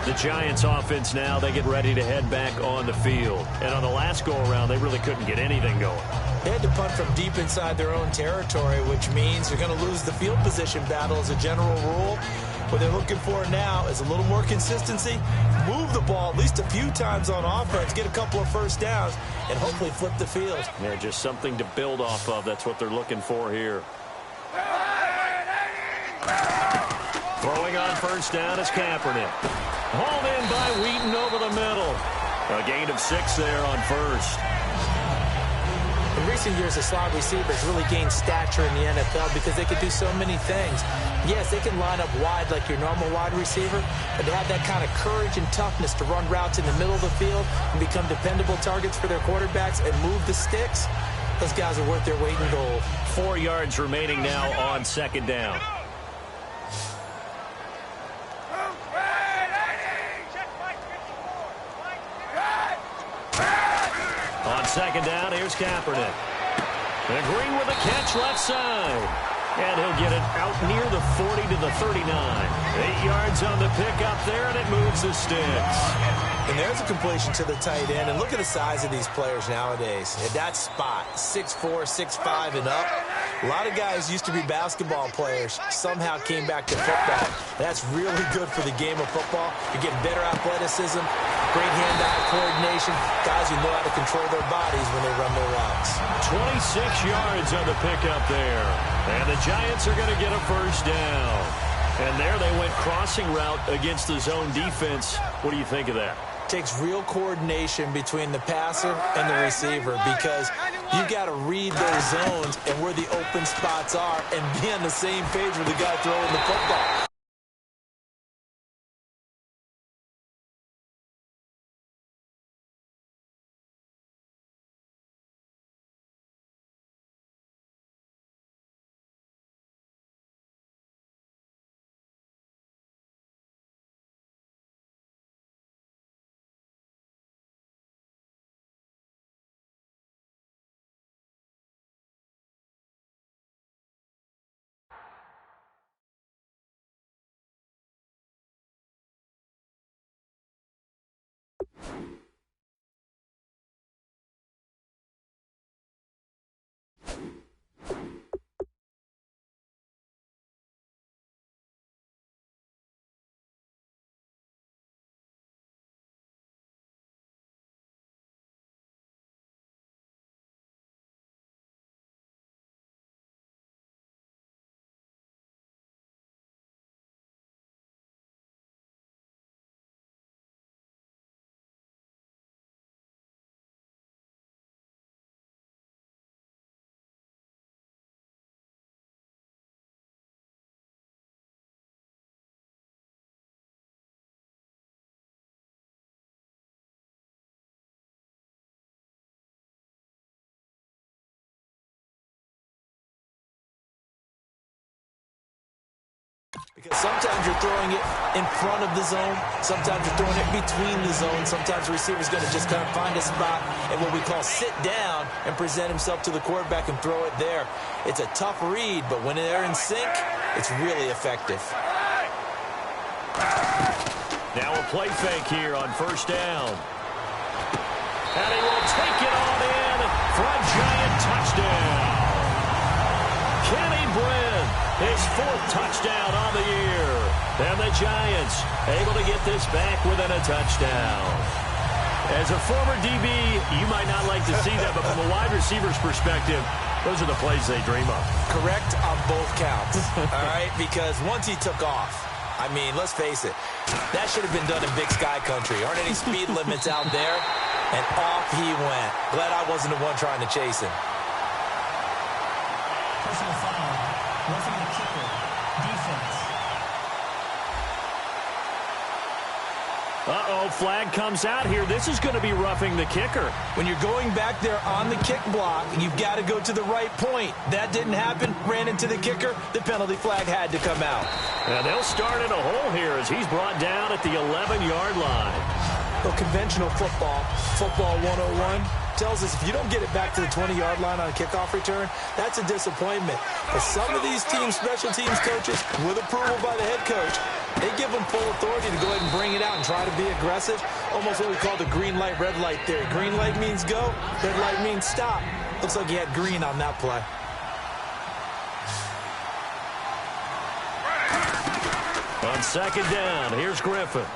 The Giants offense now, they get ready to head back on the field. And on the last go-around, they really couldn't get anything going. They had to punt from deep inside their own territory, which means they're going to lose the field position battle as a general rule. What they're looking for now is a little more consistency, move the ball at least a few times on offense, get a couple of 1st downs, and hopefully flip the field. Yeah, just something to build off of. That's what they're looking for here. Throwing on 1st down is Kaepernick. Hauled in by Wheaton over the middle. A gain of 6 there on 1st. In recent years, the slot receivers really gained stature in the NFL because they could do so many things. Yes, they can line up wide like your normal wide receiver, but to have that kind of courage and toughness to run routes in the middle of the field and become dependable targets for their quarterbacks and move the sticks, those guys are worth their weight in gold. 4 yards remaining now on second down. On second down, here's Kaepernick. And Green with a catch left side. And he'll get it out near the 40 to the 39. 8 yards on the pickup there, and it moves the sticks. And there's a completion to the tight end. And look at the size of these players nowadays. At that spot, 6'4", 6'5", and up. A lot of guys used to be basketball players, somehow came back to football. That's really good for the game of football. You're getting better athleticism, great hand-eye coordination, guys who know how to control their bodies when they run their routes. 26 yards on the pickup there. And the Giants are going to get a first down. And there they went crossing route against the zone defense. What do you think of that? Takes real coordination between the passer and the receiver because you got to read those zones and where the open spots are and be on the same page with the guy throwing the football. Because sometimes you're throwing it in front of the zone. Sometimes you're throwing it between the zones. Sometimes the receiver's going to just kind of find a spot and what we call sit down and present himself to the quarterback and throw it there. It's a tough read, but when they're in sync, it's really effective. Now a play fake here on first down. And he will take it on in for a Giant touchdown. Kenny Brin, his 4th touchdown on the year. And the Giants able to get this back within a touchdown. As a former DB, you might not like to see that, but from a wide receiver's perspective, those are the plays they dream of. Correct on both counts, all right? Because once he took off, I mean, let's face it, that should have been done in Big Sky country. Aren't any speed limits out there? And off he went. Glad I wasn't the one trying to chase him. Personal foul. Roughing the kicker. Defense. Uh-oh, flag comes out here. This is going to be roughing the kicker. When you're going back there on the kick block, you've got to go to the right point. That didn't happen. Ran into the kicker. The penalty flag had to come out. And they'll start in a hole here as he's brought down at the 11-yard line. Well, conventional football, football 101, tells us if you don't get it back to the 20-yard line on a kickoff return, that's a disappointment. But some of these teams, special teams coaches, with approval by the head coach, they give them full authority to go ahead and bring it out and try to be aggressive. Almost what we call the green light, red light theory. Green light means go, red light means stop. Looks like he had green on that play. On second down, here's Griffin.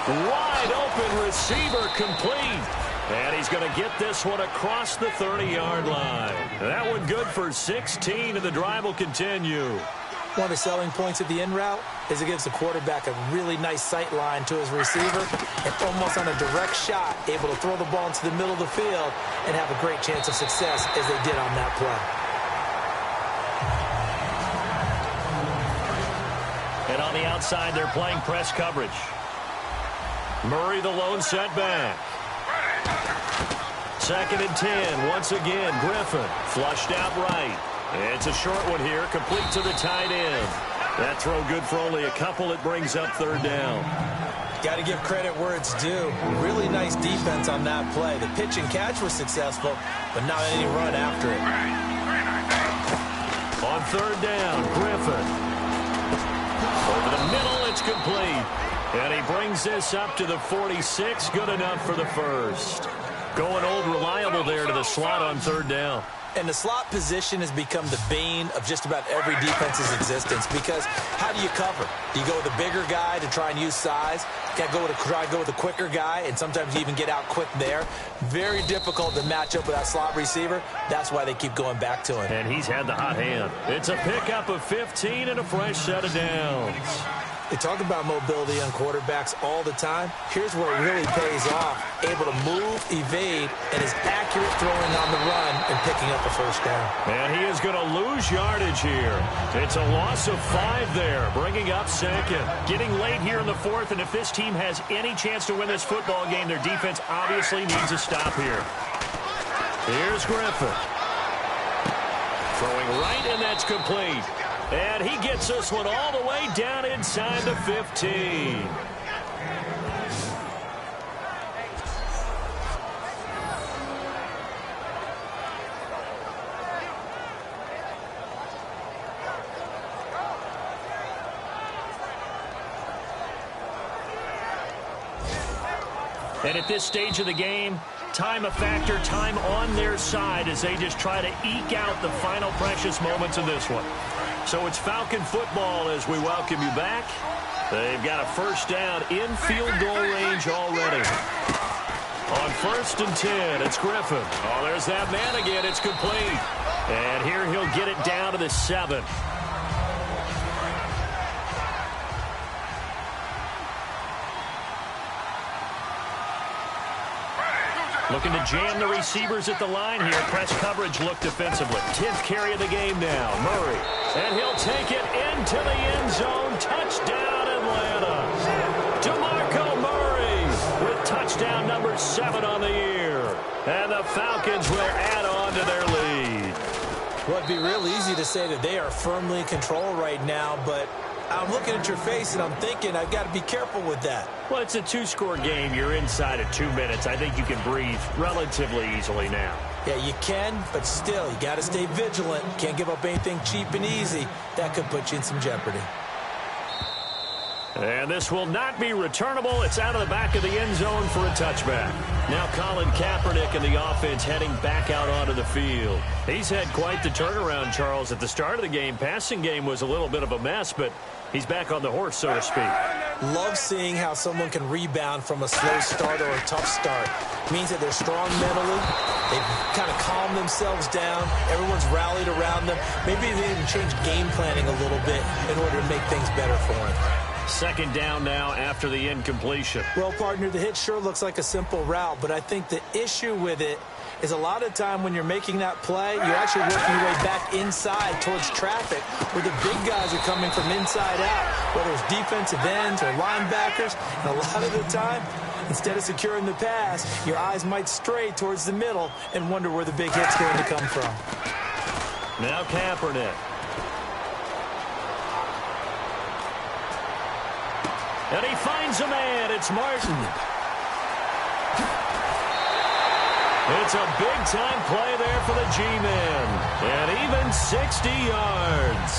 Wide open receiver complete. And he's going to get this one across the 30-yard line. That one good for 16, and the drive will continue. One of the selling points of the in route is it gives the quarterback a really nice sight line to his receiver and almost on a direct shot able to throw the ball into the middle of the field and have a great chance of success as they did on that play. And on the outside, they're playing press coverage. Murray, the lone setback. 2nd and 10. Once again, Griffin flushed out right. It's a short one here, complete to the tight end. That throw good for only a couple. It brings up 3rd down. Got to give credit where it's due. Really nice defense on that play. The pitch and catch was successful, but not any run after it. On 3rd down, Griffin. Over the middle, it's complete. And he brings this up to the 46. Good enough for the first. Going old reliable there to the slot on 3rd down. And the slot position has become the bane of just about every defense's existence because how do you cover? Do you go with a bigger guy to try and use size? You got to try to go with a quicker guy, and sometimes you even get out quick there. Very difficult to match up with that slot receiver. That's why they keep going back to him. And he's had the hot hand. It's a pickup of 15 and a fresh set of downs. They talk about mobility on quarterbacks all the time. Here's where it really pays off. Able to move, evade, and is accurate throwing on the run and picking up a first down. And he is going to lose yardage here. It's a loss of 5 there, bringing up 2nd. Getting late here in the 4th, and if this team has any chance to win this football game, their defense obviously needs a stop here. Here's Griffin. Throwing right, and that's complete. And he gets this one all the way down inside the 15. And at this stage of the game, time a factor, time on their side as they just try to eke out the final precious moments of this one. So it's Falcon football as we welcome you back. They've got a first down in field goal range already. On 1st and 10, it's Griffin. Oh, there's that man again. It's complete. And here he'll get it down to the 7. Looking to jam the receivers at the line here. Press coverage look defensively. 10th carry of the game now. Murray. And he'll take it into the end zone. Touchdown, Atlanta. DeMarco Murray with touchdown number 7 on the year. And the Falcons will add on to their lead. Well, it'd be real easy to say that they are firmly in control right now, but I'm looking at your face and I'm thinking I've got to be careful with that. Well, it's a 2-score game. You're inside of 2 minutes. I think you can breathe relatively easily now. Yeah, you can, but still, you got to stay vigilant. Can't give up anything cheap and easy. That could put you in some jeopardy. And this will not be returnable. It's out of the back of the end zone for a touchback. Now Colin Kaepernick and the offense heading back out onto the field. He's had quite the turnaround, Charles. At the start of the game, passing game was a little bit of a mess, but he's back on the horse, so to speak. Love seeing how someone can rebound from a slow start or a tough start. It means that they're strong mentally. They've kind of calmed themselves down. Everyone's rallied around them. Maybe they even change game planning a little bit in order to make things better for them. 2nd down now after the incompletion. Well, partner, the hit sure looks like a simple route, but I think the issue with it is a lot of time when you're making that play, you're actually working your way back inside towards traffic where the big guys are coming from inside out, whether it's defensive ends or linebackers. And a lot of the time, instead of securing the pass, your eyes might stray towards the middle and wonder where the big hit's going to come from. Now Kaepernick. And he finds a man. It's Martin. It's a big-time play there for the G-Man. And even 60 yards.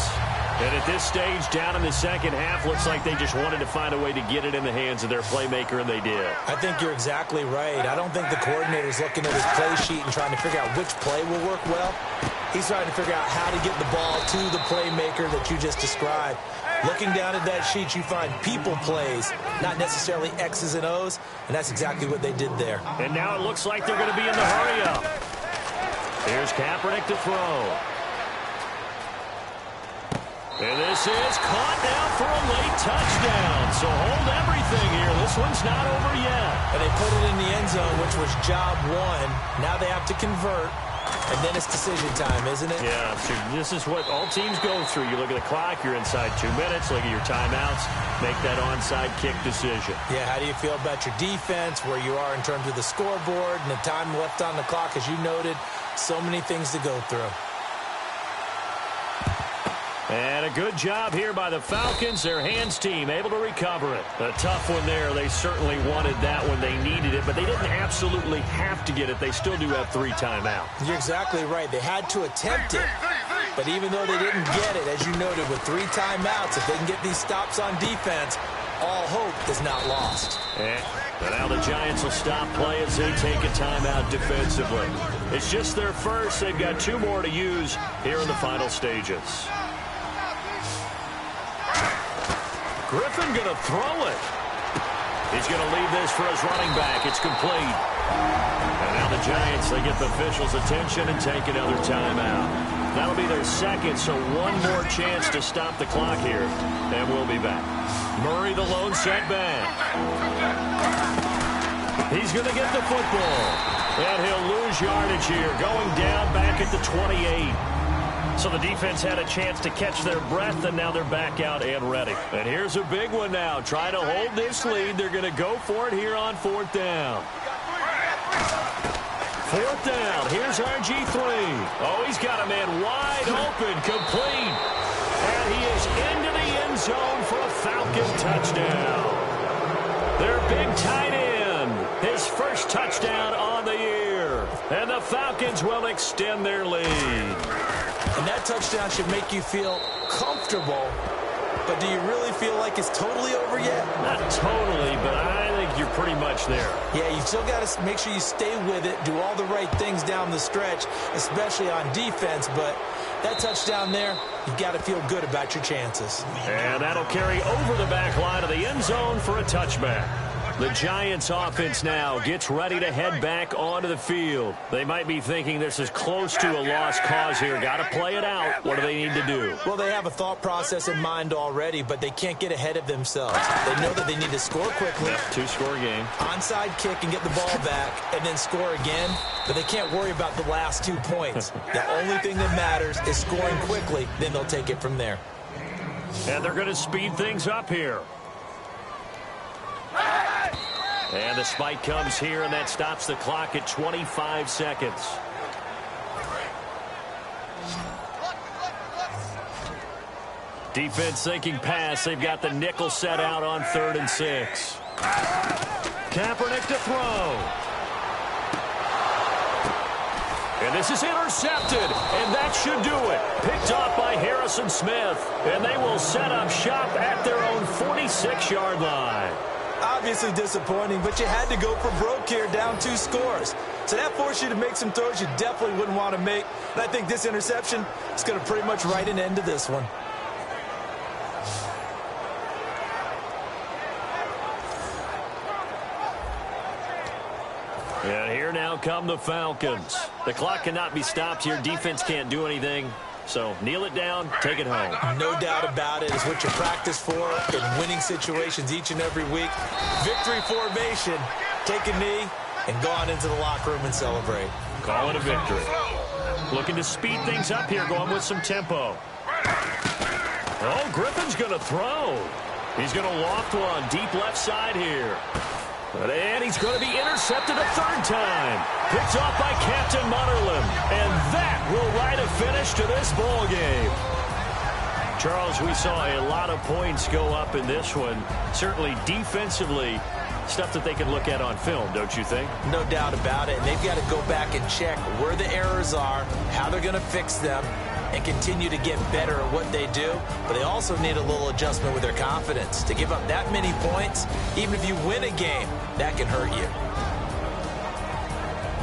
And at this stage, down in the second half, looks like they just wanted to find a way to get it in the hands of their playmaker, and they did. I think you're exactly right. I don't think the coordinator's looking at his play sheet and trying to figure out which play will work well. He's trying to figure out how to get the ball to the playmaker that you just described. Looking down at that sheet, you find people plays, not necessarily X's and O's, and that's exactly what they did there. And now it looks like they're going to be in the hurry-up. Here's Kaepernick to throw. And this is caught now for a late touchdown. So hold everything here. This one's not over yet. And they put it in the end zone, which was job one. Now they have to convert. And then it's decision time, isn't it? Yeah, so this is what all teams go through. You look at the clock, you're inside 2 minutes, look at your timeouts, make that onside kick decision. Yeah, how do you feel about your defense, where you are in terms of the scoreboard, and the time left on the clock, as you noted, so many things to go through. And a good job here by the Falcons. Their hands team able to recover it. A tough one there. They certainly wanted that when they needed it, but they didn't absolutely have to get it. They still do have 3 timeouts. You're exactly right. They had to attempt it, but even though they didn't get it, as you noted, with 3 timeouts, if they can get these stops on defense, all hope is not lost. And now the Giants will stop play as they take a timeout defensively. It's just their first. They've got 2 more to use here in the final stages. Griffin going to throw it. He's going to leave this for his running back. It's complete. And now the Giants, they get the officials' attention and take another timeout. That'll be their second, so one more chance to stop the clock here. And we'll be back. Murray, the lone setback. He's going to get the football. And he'll lose yardage here, going down back at the 28. So the defense had a chance to catch their breath, and now they're back out and ready. And here's a big one now. Trying to hold this lead. They're going to go for it here on 4th down. 4th down. Here's RG3. Oh, he's got a man wide open, complete. And he is into the end zone for a Falcon touchdown. Their big tight end. His first touchdown on the year. And the Falcons will extend their lead. And that touchdown should make you feel comfortable, but do you really feel like it's totally over yet? Not totally, but I think you're pretty much there. Yeah, you still got to make sure you stay with it, do all the right things down the stretch, especially on defense, but that touchdown there, you've got to feel good about your chances. And that'll carry over the back line of the end zone for a touchback. The Giants offense now gets ready to head back onto the field. They might be thinking this is close to a lost cause here. Got to play it out. What do they need to do? Well, they have a thought process in mind already, but they can't get ahead of themselves. They know that they need to score quickly. Yep, 2-score game. Onside kick and get the ball back and then score again, but they can't worry about the last 2 points. The only thing that matters is scoring quickly, then they'll take it from there. And they're going to speed things up here. And the spike comes here, and that stops the clock at 25 seconds. Defense thinking pass. They've got the nickel set out on 3rd and 6. Kaepernick to throw. And this is intercepted, and that should do it. Picked off by Harrison Smith, and they will set up shop at their own 46-yard line. Obviously disappointing, but you had to go for broke here, down 2 scores. So that forced you to make some throws you definitely wouldn't want to make. And I think this interception is going to pretty much write an end to this one. And here now come the Falcons. The clock cannot be stopped here. Defense can't do anything. So kneel it down, take it home. No doubt about it. It's what you practice for in winning situations each and every week. Victory formation. Take a knee and go on into the locker room and celebrate. Call it a victory. Looking to speed things up here, going with some tempo. Oh, Griffin's going to throw. He's going to loft one deep left side here. And he's going to be intercepted a 3rd time. Picked off by Captain Mutterland. And that will write a finish to this ball game. Charles, we saw a lot of points go up in this one. Certainly defensively, stuff that they can look at on film, don't you think? No doubt about it. And they've got to go back and check where the errors are, how they're going to fix them, and continue to get better at what they do. But they also need a little adjustment with their confidence. To give up that many points, even if you win a game, that can hurt you.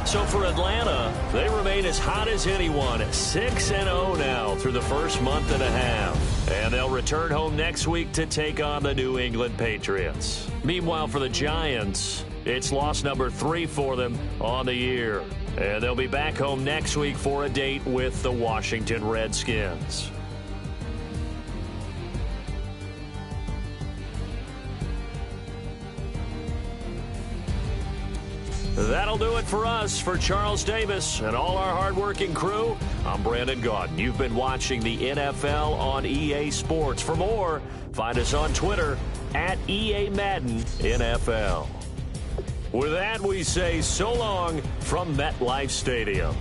So for Atlanta, they remain as hot as anyone at 6-0 now through the first month and a half. And they'll return home next week to take on the New England Patriots. Meanwhile, for the Giants, it's loss number 3 for them on the year. And they'll be back home next week for a date with the Washington Redskins. That'll do it for us. For Charles Davis and all our hardworking crew, I'm Brandon Gaudin. You've been watching the NFL on EA Sports. For more, find us on Twitter at EA Madden NFL. With that, we say so long from MetLife Stadium.